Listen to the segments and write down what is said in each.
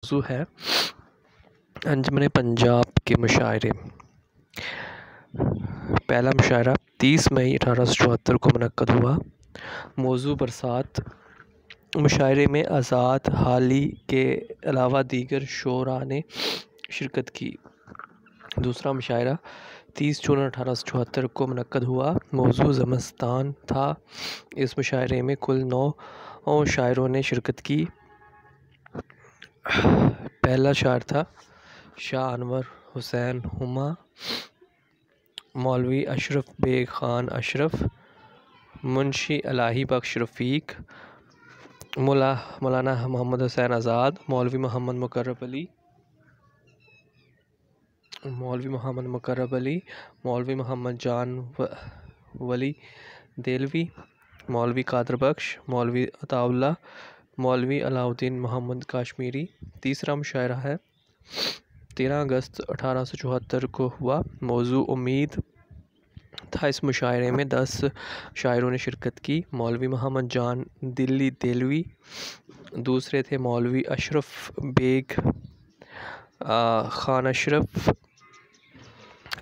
मौजू है अंजुमन पंजाब के मुशायरे। पहला मुशायरा 30 मई 1874 को मुनक्कद हुआ। मौजू बरसात। मुशायरे में आज़ाद हाली के अलावा दीगर शोरा ने शिरकत की। दूसरा मुशायरा 30 जून 1874 को मुनक्कद हुआ। मौजू ज़मस्तान था। इस मुशायरे में कुल 9 शायरों ने शिरकत की। पहला शायर था शाह अनवर हुसैन हुमा, मौलवी अशरफ बेग ख़ान अशरफ, मुंशी इलाही बख्श रफ़ीक, मौलाना मोहम्मद हुसैन आज़ाद, मौलवी मोहम्मद मुकर्रब अली, मौलवी मोहम्मद जान वली देलवी, मौलवी कादर बख्श, मौलवी अताउल्लाह, मौलवी अलाउद्दीन मोहम्मद काश्मीरी। तीसरा मुशायरा है 13 अगस्त 1874 को हुआ। मौजू उम्मीद था। इस मुशायरे में 10 शायरों ने शिरकत की। मौलवी मोहम्मद जान दिल्ली देलवी, दूसरे थे मौलवी अशरफ बेग ख़ान अशरफ,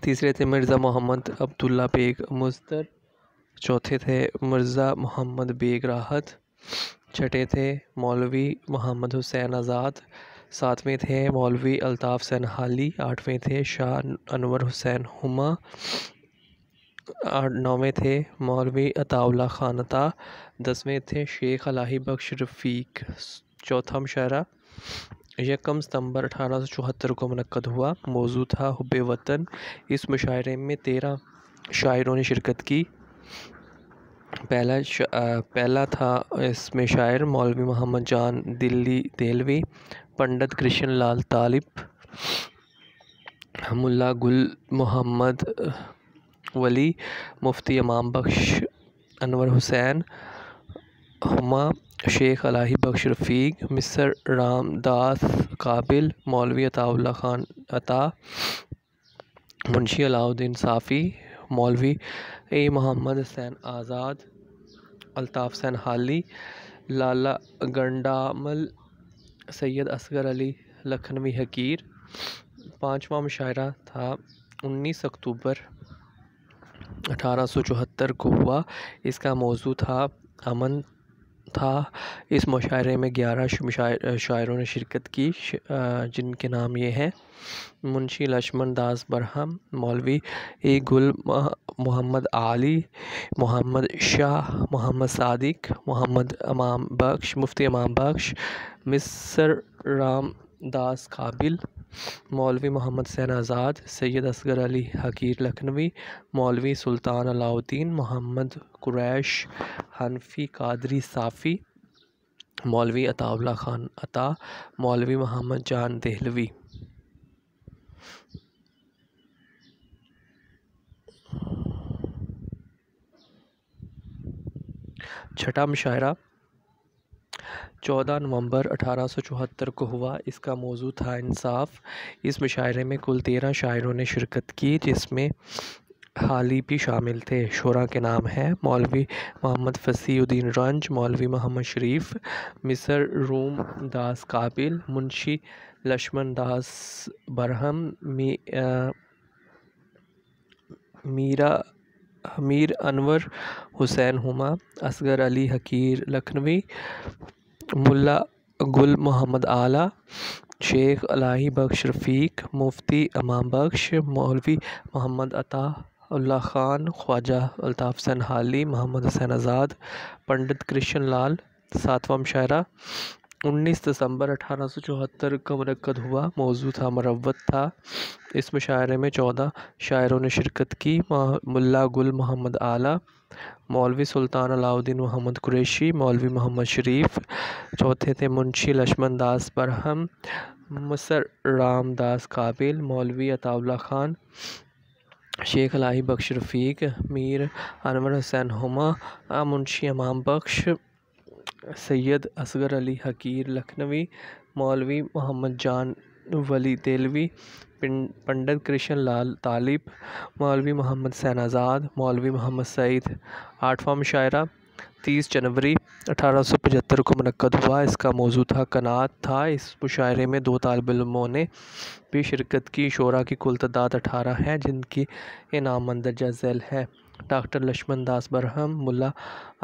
तीसरे थे मिर्ज़ा मोहम्मद अब्दुल्ला बेग मुज़्ज़र, चौथे थे मिर्ज़ा मोहम्मद बेग राहत, छठे थे मौलवी मोहम्मद हुसैन आज़ाद, सातवें थे मौलवी अल्ताफ़ हुसैन हाली, आठवें थे शाह अनवर हुसैन हुमा, नौवें थे मौलवी अताउल्लाह ख़ान अता, 10वें थे शेख इलाही बख्श रफ़ीक। चौथा मुशायरा 1 सितंबर 1874 को मुनक्कद हुआ। मौजू था हुब्बे वतन। इस मुशायरे में 13 शायरों ने शिरकत की। पहला था इसमें शायर मौलवी मोहम्मद जान दिल्ली देलवी, पंडित कृष्ण लाल तालिब, मुल्ला गुल मोहम्मद वली, मुफ्ती इमाम बख्श अनवर हुसैन हुमा, शेख इलाही बख्श रफ़ीक, मिस्र रामदास काबिल, मौलवी अताउल्लाह ख़ान अता, मुंशी अलाउद्दीन साफ़ी, मौलवी मोहम्मद हुसैन आज़ाद, अल्ताफ़ हुसैन हाली, लाला गंडामल, सैयद असगर अली लखनवी हकीर। पाँचवा मुशायरा था 19 अक्टूबर 1874 को हुआ। इसका मौजू था अमन था। इस मुशायरे में 11 शायरों ने शिरकत की, जिनके नाम ये हैं मुंशी लक्ष्मण दास बरहम, मौलवी गुल मोहम्मद आली, मोहम्मद शाह, मोहम्मद सादिक, मोहम्मद इमाम बख्श, मुफ्ती इमाम बख्श, मिस्र रामदास काबिल, मौलवी मोहम्मद हुसैन आज़ाद, सैयद असगर अली हकीर लखनवी, मौलवी सुल्तान अलाउद्दीन, मोहम्मद कुरैश हनफी कादरी साफ़ी, मौलवी अताउल्लाह ख़ान अता, मौलवी मोहम्मद जान देहलवी। छठा मुशायरा 14 नवंबर 1874 को हुआ। इसका मौजू था इंसाफ। इस मुशायरे में कुल 13 शायरों ने शिरकत की, जिसमें हाली भी शामिल थे। शोरा के नाम हैं मौलवी मोहम्मद फ़सीउद्दीन रंज, मौलवी मोहम्मद शरीफ, मिस्र रूम दास काबिल, मुंशी लक्ष्मण दास बरहम, मीर अनवर हुसैन हुमा, असगर अली हकीर लखनवी, मुल्ला गुल मोहम्मद आला, शेख इलाही बख्श रफ़ीक, मुफ्ती इमाम बख्श, मौलवी मोहम्मद अता उल्लाह ख़ान, ख्वाजा अल्ताफ़ हुसैन हाली, मोहम्मद हुसैन आज़ाद, पंडित कृष्ण लाल। सातवां मुशायरा 19 दिसंबर 1874 का मुनक्कद हुआ। मौजू था मरवत था। इस मुशायरे में 14 शायरों ने शिरकत की। मुल्ला गुल मोहम्मद आला, मौलवी सुल्तान अलाउद्दीन मोहम्मद कुरैशी, मौलवी मोहम्मद शरीफ, चौथे थे मुंशी लक्ष्मण दास बरहम, मिस्र रामदास काबिल, मौलवी अताउल्लाह ख़ान, शेख इलाही बख्श रफ़ीक, मीर अनवर हुसैन हुमा, मुंशी इमाम बख्श, सैयद असगर अली हकीर लखनवी, मौलवी मोहम्मद जान वली देलवी, पंडित कृष्ण लाल तालिब, मौलवी मोहम्मद हुसैन आज़ाद, मौलवी मोहम्मद सईद। आठवां मुशायरा 30 जनवरी 1875 को मुनक्कद हुआ। इसका मौजू था कनात था। इस मुशायरे में 2 तालिब इल्मों ने भी शिरकत की। शोरा की कुल तादाद 18 है जिनकी इनाम मंदरजा झैल है। डॉक्टर लक्ष्मण दास बरहम, मुल्ला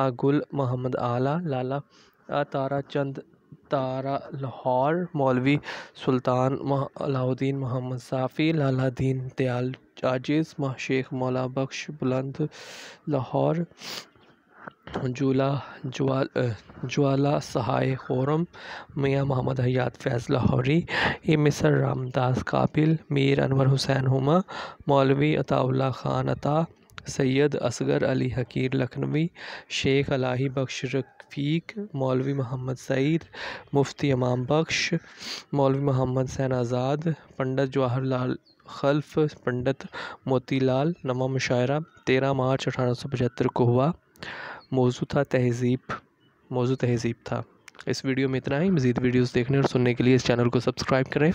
गुल मोहम्मद आला, लाला तारा चंद तारा लाहौर, मौलवी सुल्तान अलाउद्दीन मोहम्मद साफ़ी, लाला दीन दयाल आजिज़, शेख मौला बख्श बुलंद लाहौर, ज्वाला सहाय खुर्रम, मियाँ मोहम्मद हयात फैज़ लाहौरी, मिसर रामदास काबिल, मीर अनवर हुसैन हुमा, मौलवी अताउल्लाह खान अता, सैयद असगर अली हकीर लखनवी, शेख अलाही बख्श रफ़ीक, मौलवी मोहम्मद सईद, मुफ्ती इमाम बख्श, मौलवी मोहम्मद सैन आज़ाद, पंडित जवाहरलाल खल्फ, पंडित मोतीलाल। नमा मुशायरा 13 मार्च 1875 को हुआ। मौजू तहज़ीब था। इस वीडियो में इतना ही। मज़ीद वीडियोस देखने और सुनने के लिए इस चैनल को सब्सक्राइब करें।